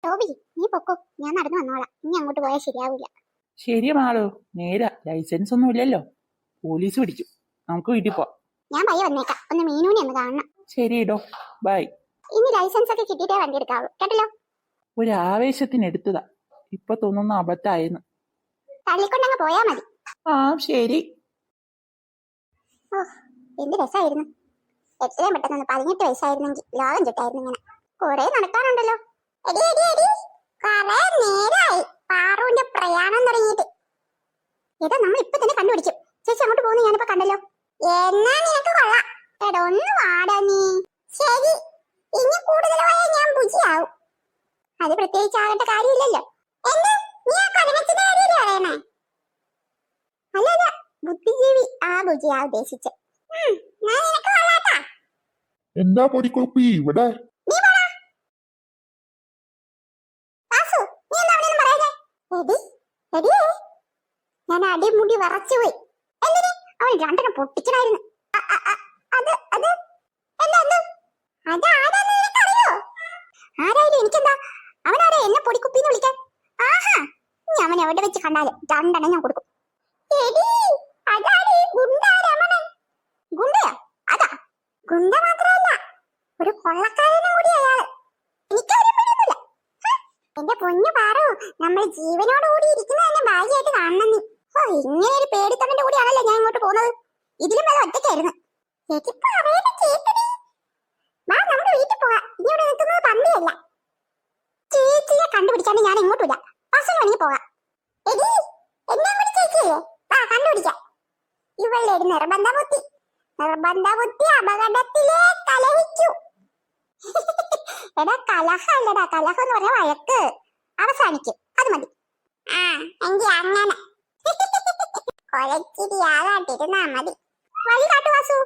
Toby, നീ പൊക്കോ, ഞാൻ നടന്നു വന്നോളാം. ഇനി അങ്ങോട്ട് പോയാൽ ശരിയാവില്ല. ശരി മാളോ, നേരാ. ലൈസൻസ് ഒന്നും ഇല്ലല്ലോ, പോലീസ് പിടിക്കും. നമുക്ക് വീട്ടിൽ പോവാം. ഞാൻ പയ്യെ വന്നേക്കാം. ഒന്ന് മീനൂനെ ഒന്ന് കാണണം. ശരിയിടോ, ബൈ. ഇനി ലൈസൻസ് ഒക്കെ കിട്ടിയിട്ടേ വണ്ടി എടുക്കാവൂ, കേട്ടല്ലോ. ഒരു ആവേശത്തിന് എടുത്തതാ, ഇപ്പൊ തോന്നുന്ന അബദ്ധായെന്ന്. തള്ളിക്കൊണ്ടങ്ങ് പോയാ മതി. ആ ശരി. ഓ, എന്ത് രസമായിരുന്നു. എത്രയും പെട്ടെന്ന് 18 വയസ്സായിരുന്നെങ്കിൽ ലോകം ചുട്ടായിരുന്നു. ഇങ്ങനെ കുറെ നടക്കാനുണ്ടല്ലോ. നേരായി പാറുവിന്റെ പ്രയാണം തുടങ്ങിയിട്ട്. ഏതാ നമ്മൾ ഇപ്പൊ തന്നെ കണ്ടുപിടിക്കും. ചേച്ചി അങ്ങോട്ട് പോകുന്നു ഞാനിപ്പോ കണ്ടല്ലോ. എന്നാ നിനക്ക് കൊള്ളാം. എടാ ഒന്ന് വാടാ നീ. ശരി, ഇനി കൂടുതൽ പോയാൽ ഞാൻ ബുജിയാവും. അത് പ്രത്യേകിച്ച് ആകേണ്ട കാര്യമില്ലല്ലോ. എന്താ നീ ആ കൊലമച്ചിന്റെ കാര്യമല്ലേ പറയണേ? അല്ല, ബുദ്ധിജീവി ആ ബുജിയാ ഉദ്ദേശിച്ച്. ഞാൻ നിനക്ക് കൊള്ളാട്ടാ. എന്താ പൊടിക്കൊപ്പി ഇവിടെ? ഞാൻ അടിമുടി വിറച്ചുപോയി. എന്തിന് അവൻ രണ്ടെണ്ണം പൊട്ടിക്കണായിരുന്നു. ആരായാലും എനിക്കെന്താ? അവനാരാ എന്നെ പൊടിക്കുപ്പിന്ന് വിളിക്കാൻ? ആഹാ, ഇനി അവൻ എവിടെ വെച്ച് കണ്ടാലും രണ്ടെണ്ണം ഞാൻ കൊടുക്കും. ഗുണ്ടയോ? അതാ ഗുണ്ട മാത്രമല്ല, ഒരു കൊള്ളക്കാരനും കൂടി അയാള്. എനിക്കൊരു പിടിയൊന്നുമില്ല. എന്റെ പൊന്നു പാറു, നമ്മൾ ജീവനോടുകൂടി ഇരിക്കുന്നതന്നെ ഭാഗ്യമായിട്ട് കാണണം നീ. ഓ, ഇങ്ങനെ ഒരു പേടിത്തമ്മന്റെ കൂടിയാണല്ലോ ഞാൻ ഇങ്ങോട്ട് പോകുന്നത്. ഇതിലും വല്ല ഒറ്റയ്ക്കായിരുന്നു. വാ, നമ്മുടെ വീട്ടിൽ പോവാ. ഇനി ഇവിടെ നിൽക്കുന്നത് പന്തിയല്ല. ചേച്ചിയെ കണ്ടുപിടിച്ചാണ്ട് ഞാൻ ഇങ്ങോട്ടില്ല. ബസ്സിന് വേണമെങ്കിൽ പോകാം. എന്നെ കൂടി ചേച്ചിയല്ലേ? വാ, കണ്ടുപിടിക്കാം. ഇവളുടെ ഒരു നിർബന്ധ ബുദ്ധി അപകടത്തിലേ കലഹിച്ചു. എടാ, കലഹല്ലടാ, കലഹം എന്ന് പറഞ്ഞ വഴക്ക്. അവസാനിക്കും, അത് മതി. ആ, എങ്കിൽ അങ്ങനെ കൊലച്ചിരി ആകാട്ടിരുന്നാ മതി. വഴി കാട്ടു വാസു.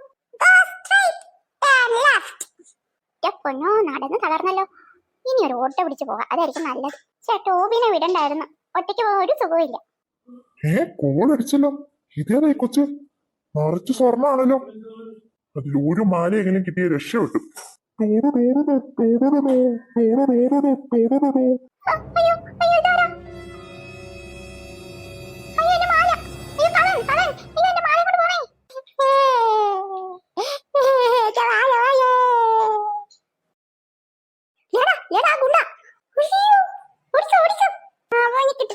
പൊന്നോ, നടന്ന് തളർന്നല്ലോ. ഇനി ഒരു ഓട്ടോ പിടിച്ചു പോകാം, അതായിരിക്കും നല്ലത്. ടോബിനെ വിടണ്ടായിരുന്നു. ഒറ്റയ്ക്ക് പോകാൻ ഒരു സുഖമില്ല. കോളടിച്ചല്ലോ. ഇതേതായി കൊച്ച്? നിറച്ച് സ്വർണ്ണാണല്ലോ. അതിലൊരു മാല എങ്കിലും കിട്ടിയ രക്ഷപ്പെട്ടു.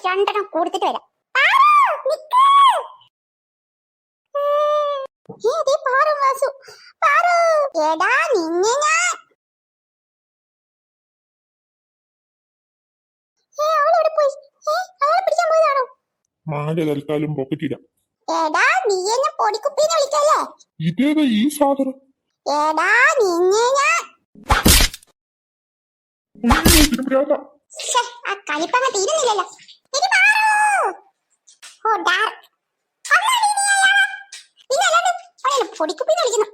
രണ്ടെണ്ണം കൊടുത്തിട്ട് വരാം. മാല തൽക്കാലം പോക്കറ്റില്ല. ഇതേതാ ഈ സാധനം? കളിപ്പങ്ങ തീരുന്നില്ലല്ലോ. പൊടിക്കുപ്പിന്ന് വിളിക്കുന്നു.